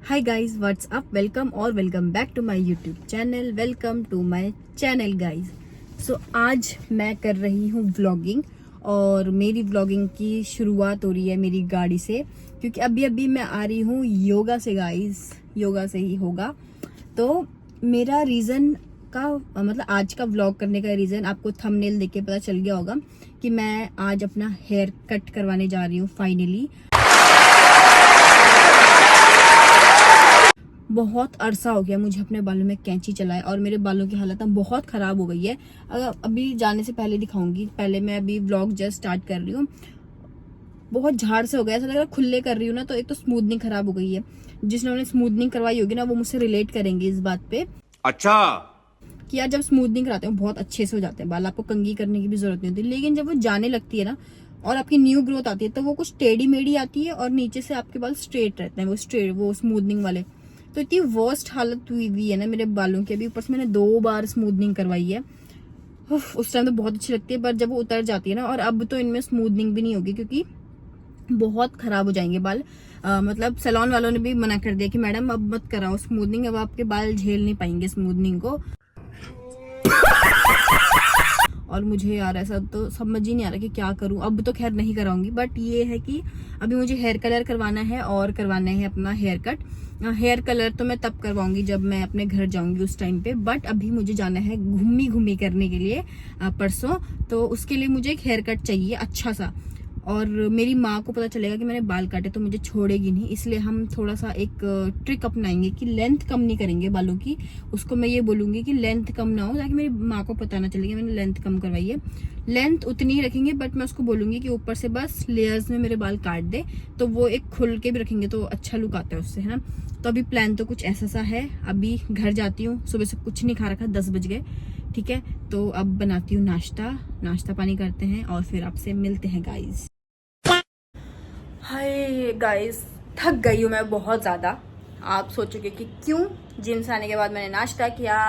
हाय guys, what's up, welcome और welcome back to my YouTube channel. Welcome to my channel guys. So आज मैं कर रही हूँ व्लॉगिंग और मेरी व्लॉगिंग की शुरुआत हो रही है मेरी गाड़ी से, क्योंकि अभी अभी मैं आ रही हूँ योगा से गाइस। योगा से ही होगा। तो मेरा रीज़न का मतलब आज का व्लॉग करने का रीज़न आपको थंबनेल देख के पता चल गया होगा कि मैं आज अपना हेयर कट करवाने जा रही हूँ फाइनली। बहुत अरसा हो गया मुझे अपने बालों में कैंची चलाए और मेरे बालों की हालत अब बहुत खराब हो गई है। अगर अभी जाने से पहले दिखाऊंगी, पहले मैं अभी व्लॉग जस्ट स्टार्ट कर रही हूँ। बहुत झाड़ से हो गया, ऐसा लग रहा है खुले कर रही हूँ ना, तो एक तो स्मूथनिंग खराब हो गई है। जिन्होंने स्मूथनिंग करवाई होगी ना वो मुझसे रिलेट करेंगे इस बात पे। अच्छा, कि यार जब स्मूथनिंग कराते हैं बहुत अच्छे से हो जाते हैं बाल, आपको कंघी करने की भी जरूरत नहीं होती। लेकिन जब वो जाने लगती है ना और आपकी न्यू ग्रोथ आती है तो वो कुछ टेढ़ी मेढ़ी आती है और नीचे से आपके बाल स्ट्रेट रहते हैं, वो स्मूथनिंग वाले। तो इतनी वर्स्ट हालत हुई है ना मेरे बालों की। अभी ऊपर से मैंने 2 बार स्मूथनिंग करवाई है। उस टाइम तो बहुत अच्छी लगती है, पर जब वो उतर जाती है ना, और अब तो इनमें स्मूथनिंग भी नहीं होगी क्योंकि बहुत खराब हो जाएंगे बाल। मतलब सैलून वालों ने भी मना कर दिया कि मैडम अब मत कराओ स्मूथनिंग, अब आपके बाल झेल नहीं पाएंगे स्मूथनिंग को। और मुझे यार ऐसा तो समझ ही नहीं आ रहा कि क्या करूं। अब तो खैर नहीं कराऊंगी, बट ये है कि अभी मुझे हेयर कलर करवाना है और करवाना है अपना हेयर कट। हेयर कलर तो मैं तब करवाऊंगी जब मैं अपने घर जाऊंगी उस टाइम पे, बट अभी मुझे जाना है घूमी घूमी करने के लिए परसों। तो उसके लिए मुझे एक हेयर कट चाहिए अच्छा सा। और मेरी माँ को पता चलेगा कि मैंने बाल काटे तो मुझे छोड़ेगी नहीं, इसलिए हम थोड़ा सा एक ट्रिक अपनाएंगे कि लेंथ कम नहीं करेंगे बालों की। उसको मैं ये बोलूंगी कि लेंथ कम ना हो, ताकि मेरी माँ को पता ना चले कि मैंने लेंथ कम करवाई है। लेंथ उतनी ही रखेंगे, बट मैं उसको बोलूंगी कि ऊपर से बस लेयर्स में मेरे बाल काट दे, तो वो एक खुल के भी रखेंगे तो अच्छा लुक आता है उससे, है ना। तो अभी प्लान तो कुछ ऐसा सा है। अभी घर जाती हूँ, सुबह से कुछ नहीं खा रखा, 10 बज गए। ठीक है, तो अब बनाती हूँ नाश्ता पानी करते हैं और फिर आपसे मिलते हैं गाइज। हाय गाइस, थक गई हूँ मैं बहुत ज़्यादा। आप सोचोगे कि क्यों, जिम से आने के बाद मैंने नाश्ता किया,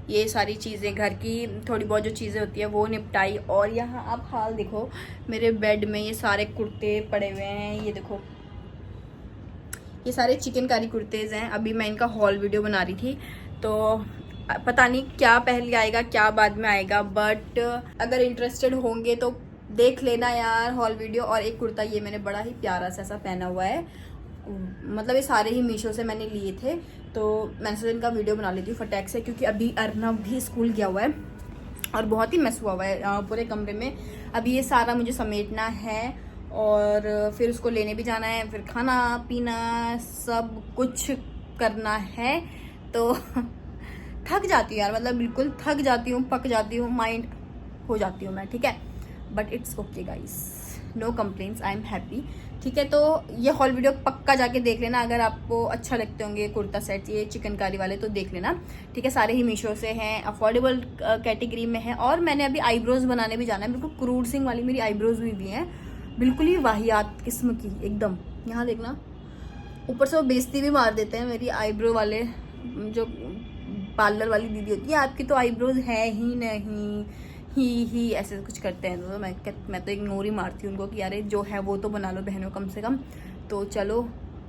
ये सारी चीज़ें घर की थोड़ी बहुत जो चीज़ें होती है वो निपटाई, और यहाँ आप हाल देखो मेरे बेड में ये सारे कुर्ते पड़े हुए हैं। ये देखो, ये सारे चिकनकारी कुर्तेज़ हैं। अभी मैं इनका हॉल वीडियो बना रही थी, तो पता नहीं क्या पहले आएगा क्या बाद में आएगा, बट अगर इंटरेस्टेड होंगे तो देख लेना यार हॉल वीडियो। और एक कुर्ता ये मैंने बड़ा ही प्यारा सा पहना हुआ है, मतलब ये सारे ही मीशो से मैंने लिए थे, तो मैंने सोचा इनका वीडियो बना लेती हूँ फटाक से, क्योंकि अभी अर्नव भी स्कूल गया हुआ है और बहुत ही मैस हुआ है पूरे कमरे में। अभी ये सारा मुझे समेटना है और फिर उसको लेने भी जाना है, फिर खाना पीना सब कुछ करना है। तो थक जाती हूँ यार, मतलब बिल्कुल थक जाती हूँ, पक जाती हूँ, माइंड हो जाती हूँ मैं। ठीक है, but it's okay guys, no complaints, I am happy. ठीक है, तो ये हॉल वीडियो पक्का जाके देख लेना अगर आपको अच्छा लगते होंगे कुर्ता सेट ये चिकनकारी वाले, तो देख लेना। ठीक है, सारे ही मीशो से हैं, अफोर्डेबल कैटेगरी में है। और मैंने अभी आईब्रोज बनाने भी जाना है, बिल्कुल क्रूड सिंह वाली मेरी आईब्रोज हुई भी हैं, बिल्कुल ही वाहियात किस्म की एकदम। यहाँ देखना, ऊपर से वो बेइज्जती भी मार देते हैं मेरी आईब्रो वाले, जो पार्लर वाली दीदी होती है, आपकी तो आईब्रोज है ही नहीं, ही ऐसे कुछ करते हैं। तो मैं तो इग्नोर ही मारती हूँ उनको कि यार जो है वो तो बना लो बहनों कम से कम। तो चलो,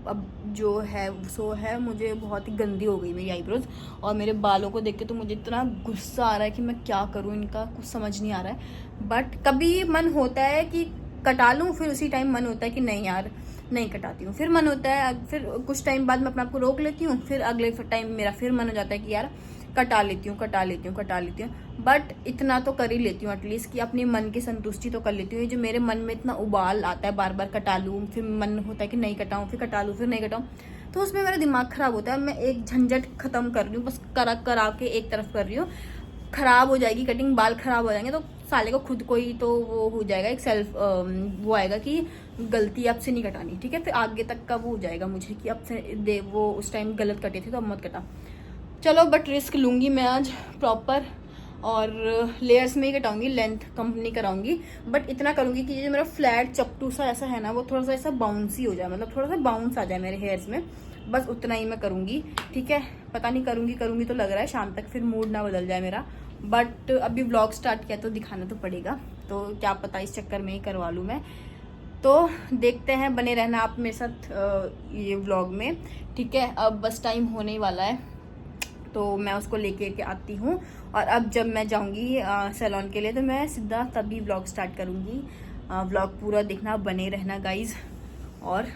अब जो है सो है। मुझे बहुत ही गंदी हो गई मेरी आईब्रोज, और मेरे बालों को देख के तो मुझे इतना गुस्सा आ रहा है कि मैं क्या करूँ, इनका कुछ समझ नहीं आ रहा है। बट कभी मन होता है कि कटा लूँ, फिर उसी टाइम मन होता है कि नहीं यार नहीं कटाती हूँ। फिर मन होता है, फिर कुछ टाइम बाद मैं अपने आप को रोक लेती हूँ, फिर अगले टाइम मेरा फिर मन हो जाता है कि यार कटा लेती हूँ। बट इतना तो कर ही लेती हूँ एटलीस्ट कि अपनी मन की संतुष्टि तो कर लेती हूँ। जो मेरे मन में इतना उबाल आता है बार बार कटा लूँ, फिर मन होता है कि नहीं कटाऊँ, फिर कटा लूँ, फिर नहीं कटाऊँ, तो उसमें मेरा दिमाग खराब होता है। मैं एक झंझट खत्म कर रही हूँ, बस करा के एक तरफ कर रही हूँ। खराब हो जाएगी कटिंग, बाल खराब हो जाएंगे तो साले को खुद को ही तो वो हो जाएगा, एक सेल्फ वो आएगा कि गलती अब से नहीं कटानी। ठीक है, फिर आगे तक का वो हो जाएगा मुझे कि अब से दे वो उस टाइम गलत कटे थे तो अब मत कटा। चलो, बट रिस्क लूँगी मैं आज प्रॉपर, और लेयर्स में ही कटाऊंगी, लेंथ कम नहीं कराऊंगी। बट इतना करूंगी कि ये जो मेरा फ्लैट चपटू सा ऐसा है ना, वो थोड़ा सा ऐसा बाउंसी हो जाए, मतलब थोड़ा सा बाउंस आ जाए मेरे हेयर्स में, बस उतना ही मैं करूंगी। ठीक है, पता नहीं करूंगी तो लग रहा है शाम तक फिर मूड ना बदल जाए मेरा। बट अभी व्लॉग स्टार्ट किया तो दिखाना तो पड़ेगा, तो क्या पता इस चक्कर में ही करवा लूँ मैं। तो देखते हैं, बने रहना आप मेरे साथ ये व्लॉग में, ठीक है। अब बस टाइम होने ही वाला है, तो मैं उसको लेके के आती हूँ। और अब जब मैं जाऊँगी सैलून के लिए तो मैं सीधा तभी व्लॉग स्टार्ट करूँगी। व्लॉग पूरा देखना, बने रहना गाइज, और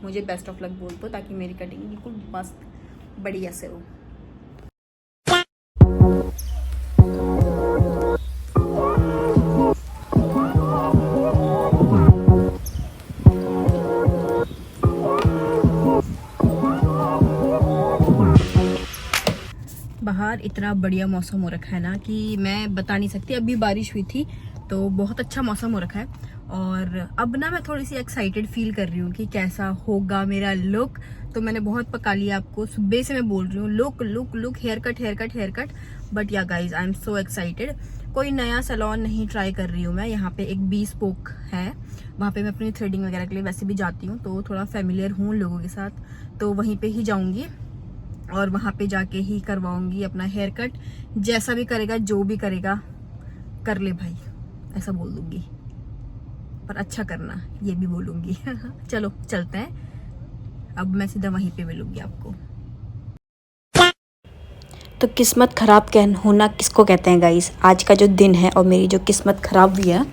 मुझे बेस्ट ऑफ लक बोल दो ताकि मेरी कटिंग बिल्कुल मस्त बढ़िया से हो। बाहर इतना बढ़िया मौसम हो रखा है ना कि मैं बता नहीं सकती। अभी बारिश हुई थी तो बहुत अच्छा मौसम हो रखा है, और अब ना मैं थोड़ी सी एक्साइटेड फील कर रही हूँ कि कैसा होगा मेरा लुक। तो मैंने बहुत पका लिया आपको, सुबह से मैं बोल रही हूँ look look look, hair cut hair cut hair cut. But yeah guys I am so excited. कोई नया सैलून नहीं ट्राई कर रही हूँ मैं। यहाँ पे एक बी स्पोक है, वहाँ पे मैं अपनी थ्रेडिंग वगैरह के लिए वैसे भी जाती हूँ, तो थोड़ा फेमिलियर हूँ लोगों के साथ, तो वहीं पे ही जाऊँगी और वहाँ पे जाके ही करवाऊंगी अपना हेयर कट। जैसा भी करेगा, जो भी करेगा कर ले भाई, ऐसा बोल दूंगी, पर अच्छा करना ये भी बोलूंगी। चलो चलते हैं, अब मैं सीधा वहीं पे मिलूंगी आपको। तो किस्मत खराब होना किसको कहते हैं गाइस? आज का जो दिन है और मेरी जो किस्मत खराब हुई है,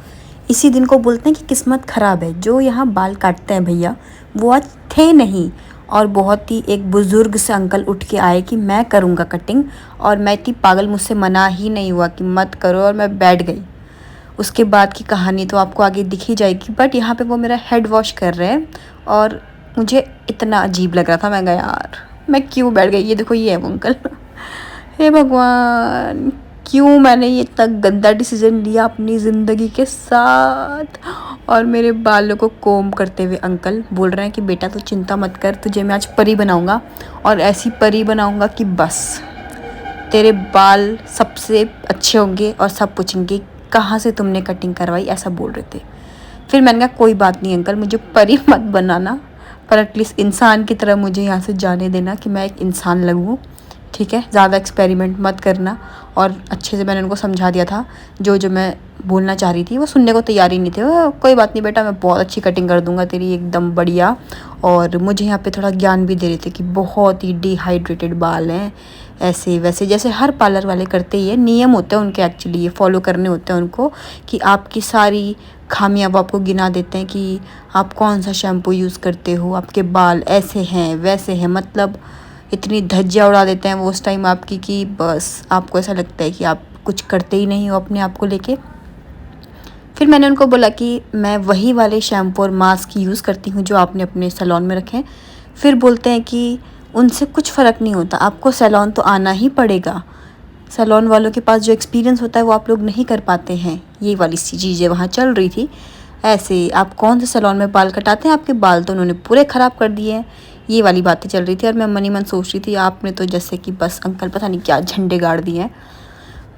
इसी दिन को बोलते हैं कि किस्मत खराब है। जो यहाँ बाल काटते हैं भैया, वो आज थे नहीं, और बहुत ही एक बुज़ुर्ग से अंकल उठ के आए कि मैं करूँगा कटिंग, और मैं इतनी पागल, मुझसे मना ही नहीं हुआ कि मत करो, और मैं बैठ गई। उसके बाद की कहानी तो आपको आगे दिख ही जाएगी। बट यहाँ पे वो मेरा हेड वॉश कर रहे हैं और मुझे इतना अजीब लग रहा था। मैं गया यार, मैं क्यों बैठ गई? ये देखो, ये है वो अंकल। हे भगवान, क्यों मैंने ये इतना गंदा डिसीजन लिया अपनी ज़िंदगी के साथ। और मेरे बालों को कोम करते हुए अंकल बोल रहे हैं कि बेटा तो चिंता मत कर, तुझे मैं आज परी बनाऊंगा, और ऐसी परी बनाऊंगा कि बस तेरे बाल सबसे अच्छे होंगे और सब पूछेंगे कहाँ से तुमने कटिंग करवाई, ऐसा बोल रहे थे। फिर मैंने कहा कोई बात नहीं अंकल, मुझे परी मत बनाना, पर एटलीस्ट इंसान की तरह मुझे यहाँ से जाने देना कि मैं एक इंसान लगूँ, ठीक है। ज़्यादा एक्सपेरिमेंट मत करना। और अच्छे से मैंने उनको समझा दिया था, जो जो मैं बोलना चाह रही थी वो सुनने को तैयार ही नहीं थे। कोई बात नहीं बेटा, मैं बहुत अच्छी कटिंग कर दूंगा तेरी, एकदम बढ़िया। और मुझे यहाँ पे थोड़ा ज्ञान भी दे रहे थे कि बहुत ही डिहाइड्रेटेड बाल हैं, ऐसे वैसे जैसे हर पार्लर वाले करते ही है। नियम होते हैं उनके, एक्चुअली ये फॉलो करने होते हैं उनको, कि आपकी सारी खामियां वो आपको गिना देते हैं कि आप कौन सा शैम्पू यूज़ करते हो, आपके बाल ऐसे हैं वैसे हैं, मतलब इतनी धज्जियाँ उड़ा देते हैं वो उस टाइम आपकी कि बस आपको ऐसा लगता है कि आप कुछ करते ही नहीं हो अपने आप को लेके। फिर मैंने उनको बोला कि मैं वही वाले शैम्पू और मास्क यूज़ करती हूँ जो आपने अपने सैलून में रखे हैं। फिर बोलते हैं कि उनसे कुछ फ़र्क नहीं होता, आपको सैलून तो आना ही पड़ेगा। सैलून वालों के पास जो एक्सपीरियंस होता है वो आप लोग नहीं कर पाते हैं। ये वाली सी चीज़ें वहाँ चल रही थी। ऐसे आप कौन से सैलून में बाल कटाते हैं, आपके बाल तो उन्होंने पूरे ख़राब कर दिए हैं, ये वाली बातें चल रही थी। और मैं मन ही मन सोच रही थी आपने तो जैसे कि बस अंकल पता नहीं क्या झंडे गाड़ दिए हैं।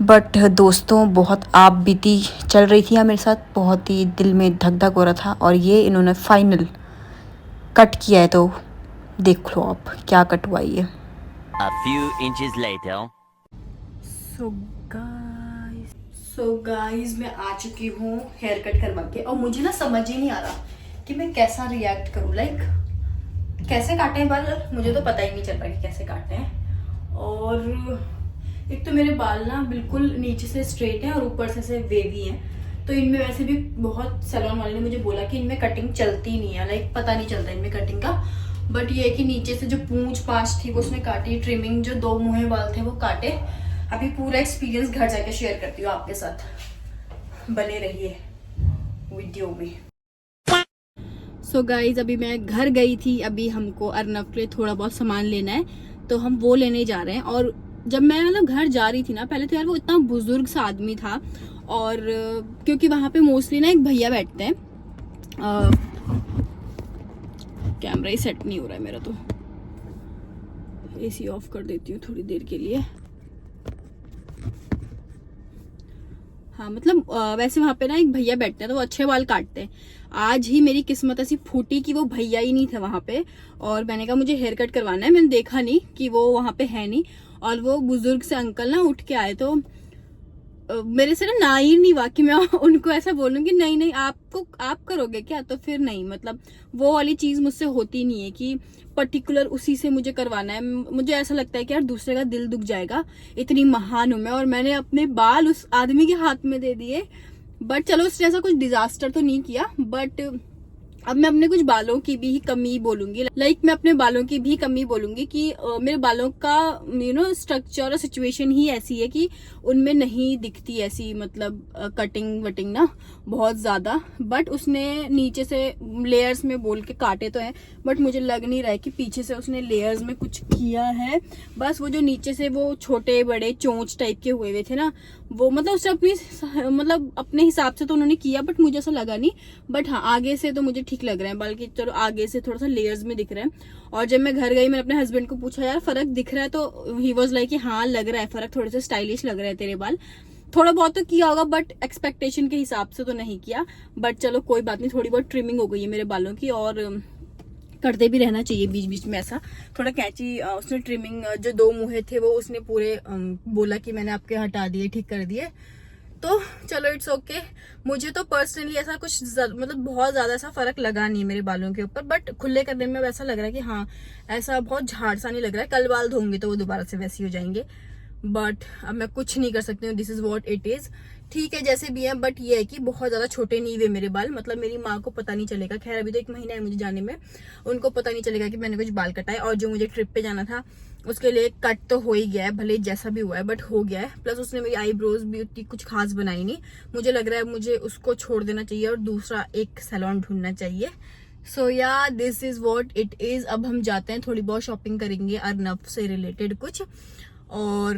बट दोस्तों, बहुत आप बीती चल रही थी मेरे साथ, बहुत ही दिल में धक धक हो रहा था, और ये इन्होंने फाइनल कट किया है। तो देख लो आप क्या कटवाई है। A few inches later. So guys मैं आ चुकी हूँ हेयर कट करवा के, और मुझे ना समझ ही नहीं आ रहा कि मैं कैसा रिएक्ट करूँ। लाइक कैसे काटे हैं बाल, मुझे तो पता ही नहीं चल रहा कि कैसे काटे हैं। और एक तो मेरे बाल ना बिल्कुल नीचे से स्ट्रेट हैं और ऊपर से वेवी हैं, तो इनमें वैसे भी बहुत सैलून वाले ने मुझे बोला कि इनमें कटिंग चलती नहीं है, लाइक पता नहीं चलता इनमें कटिंग का। बट ये है कि नीचे से जो पूंछ पाछ थी वो उसने काटी, ट्रिमिंग जो 2 मुँहे बाल थे वो काटे। अभी पूरा एक्सपीरियंस घर जाके शेयर करती हूँ आपके साथ, बने रहिए वीडियो में। सो गाइज अभी मैं घर गई थी, अभी हमको अर्नव के लिए थोड़ा बहुत सामान लेना है, तो हम वो लेने जा रहे हैं। और जब मैं मतलब घर जा रही थी ना, पहले तो यार वो इतना बुजुर्ग सा आदमी था, और क्योंकि वहां पे मोस्टली ना एक भैया बैठते हैं। कैमरा ही सेट नहीं हो रहा है मेरा, तो एसी ऑफ कर देती हूँ थोड़ी देर के लिए। हाँ मतलब वैसे वहाँ पे ना एक भैया बैठते हैं, तो वो अच्छे बाल काटते हैं। आज ही मेरी किस्मत ऐसी फूटी कि वो भैया ही नहीं थे वहाँ पे, और मैंने कहा मुझे हेयर कट करवाना है। मैंने देखा नहीं कि वो वहाँ पे है नहीं, और वो बुजुर्ग से अंकल ना उठ के आए, तो मेरे से ना ही नहीं हुआ कि मैं उनको ऐसा बोलूं कि नहीं नहीं आप करोगे क्या, तो फिर नहीं, मतलब वो वाली चीज मुझसे होती नहीं है कि पर्टिकुलर उसी से मुझे करवाना है। मुझे ऐसा लगता है कि यार दूसरे का दिल दुख जाएगा, इतनी महान हूं मैं और मैंने अपने बाल उस आदमी के हाथ में दे दिए। बट चलो उसने ऐसा कुछ डिजास्टर तो नहीं किया, बट अब मैं अपने कुछ बालों की भी कमी बोलूंगी। लाइक मैं अपने बालों की भी कमी बोलूंगी कि मेरे बालों का स्ट्रक्चर और सिचुएशन ही ऐसी है कि उनमें नहीं दिखती ऐसी, मतलब कटिंग वटिंग ना बहुत ज्यादा। बट उसने नीचे से लेयर्स में बोल के काटे तो है, बट मुझे लग नहीं रहा है कि पीछे से उसने लेयर्स में कुछ किया है। बस वो जो नीचे से वो छोटे बड़े चोंच टाइप के हुए थे ना, वो मतलब उसने अपने हिसाब से तो उन्होंने किया, बट मुझे ऐसा लगा नहीं। बट हाँ, आगे से तो मुझे ठीक लग रहा है, बल्कि चलो आगे से थोड़ा सा लेयर्स में दिख रहा है। और जब मैं घर गई, मैंने अपने हस्बैंड को पूछा यार फर्क दिख रहा है, तो ही वाज लाइक कि हाँ लग रहा है फर्क, थोड़े से स्टाइलिश लग रहे हैं तेरे बाल। थोड़ा बहुत तो किया होगा, बट एक्सपेक्टेशन के हिसाब से तो नहीं किया। बट चलो कोई बात नहीं, थोड़ी बहुत ट्रिमिंग हो गई है मेरे बालों की, और करते भी रहना चाहिए बीच बीच में ऐसा थोड़ा कैंची। उसने ट्रिमिंग जो 2 मुँहे थे वो उसने पूरे बोला कि मैंने आपके हटा दिए, ठीक कर दिए। तो चलो इट्स ओके। मुझे तो पर्सनली ऐसा कुछ मतलब बहुत ज्यादा ऐसा फर्क लगा नहीं मेरे बालों के ऊपर, बट खुले करने में वैसा लग रहा है कि हाँ ऐसा बहुत झाड़ सा नहीं लग रहा है। कल बाल धोंगे तो वो दोबारा से वैसे ही हो जाएंगे, बट अब मैं कुछ नहीं कर सकती हूँ। This is what it is, ठीक है जैसे भी है। बट ये है कि बहुत ज्यादा छोटे नहीं हुए मेरे बाल, मतलब मेरी माँ को पता नहीं चलेगा। खैर अभी तो 1 महीना है मुझे जाने में, उनको पता नहीं चलेगा कि मैंने कुछ बाल कटाए। और जो मुझे ट्रिप पे जाना था उसके लिए कट तो हो ही गया है, भले जैसा भी हुआ है बट हो गया है। प्लस उसने मेरी आईब्रोज भी उतनी कुछ खास बनाई नहीं। मुझे लग रहा है मुझे उसको छोड़ देना चाहिए और दूसरा एक सैलून ढूंढना चाहिए। सो या this is what it is. अब हम जाते हैं, थोड़ी बहुत शॉपिंग करेंगे अर्नब से रिलेटेड कुछ, और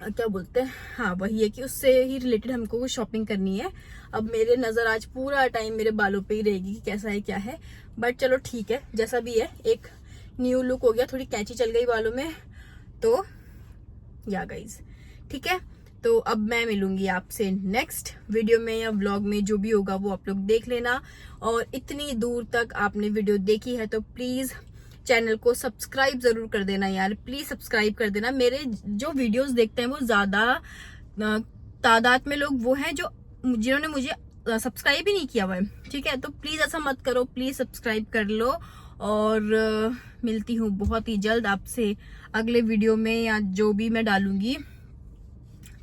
क्या बोलते हैं, हाँ वही है कि उससे ही रिलेटेड हमको कुछ शॉपिंग करनी है। अब मेरे नजर आज पूरा टाइम मेरे बालों पे ही रहेगी कि कैसा है क्या है, बट चलो ठीक है जैसा भी है। एक न्यू लुक हो गया, थोड़ी कैंची चल गई बालों में, तो या गाइज ठीक है। तो अब मैं मिलूंगी आपसे नेक्स्ट वीडियो में या व्लॉग में, जो भी होगा वो आप लोग देख लेना। और इतनी दूर तक आपने वीडियो देखी है तो प्लीज चैनल को सब्सक्राइब जरूर कर देना यार, प्लीज सब्सक्राइब कर देना। मेरे जो वीडियोस देखते हैं वो ज्यादा तादाद में लोग वो हैं जो जिन्होंने मुझे सब्सक्राइब ही नहीं किया हुआ है, ठीक है। तो प्लीज ऐसा मत करो, प्लीज सब्सक्राइब कर लो। और मिलती हूँ बहुत ही जल्द आपसे अगले वीडियो में या जो भी मैं डालूंगी।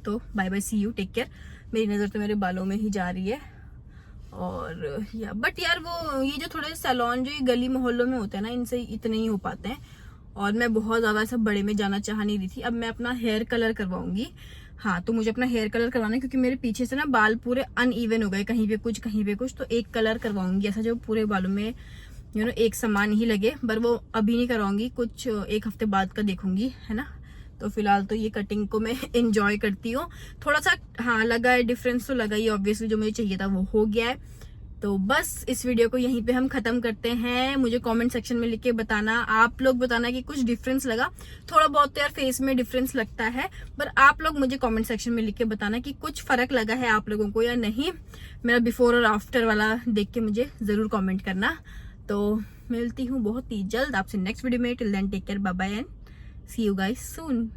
तो bye bye, see you, take care. मेरी नजर तो मेरे बालों में ही जा रही है। और या बट यार वो ये जो थोड़े सैलून जो ये गली मोहल्लों में होते हैं ना, इनसे इतने ही हो पाते हैं। और मैं बहुत ज्यादा ऐसा बड़े में जाना चाह नहीं रही थी। अब मैं अपना हेयर कलर करवाऊंगी, हाँ तो मुझे अपना हेयर कलर करवाना है, क्योंकि मेरे पीछे से ना बाल पूरे अनइवन हो गए, कहीं पे कुछ कहीं पे कुछ। तो एक कलर करवाऊंगी ऐसा जो पूरे बालों में एक समान ही लगे, पर वो अभी नहीं करवाऊंगी, कुछ 1 हफ्ते बाद का देखूंगी, है ना। तो फिलहाल तो ये कटिंग को मैं एंजॉय करती हूँ। थोड़ा सा हाँ लगा है, डिफरेंस तो लगा ही, ऑब्वियसली जो मुझे चाहिए था वो हो गया है। तो बस इस वीडियो को यहीं पे हम खत्म करते हैं। मुझे कमेंट सेक्शन में लिख के बताना, आप लोग बताना कि कुछ डिफरेंस लगा। थोड़ा बहुत तो यार फेस में डिफरेंस लगता है, पर आप लोग मुझे कमेंट सेक्शन में लिख के बताना कि कुछ फर्क लगा है आप लोगों को या नहीं। मेरा बिफोर और आफ्टर वाला देख के मुझे जरूर कॉमेंट करना। तो मिलती हूँ बहुत ही जल्द आपसे नेक्स्ट वीडियो में। Till then take care, bye bye and see you guys soon.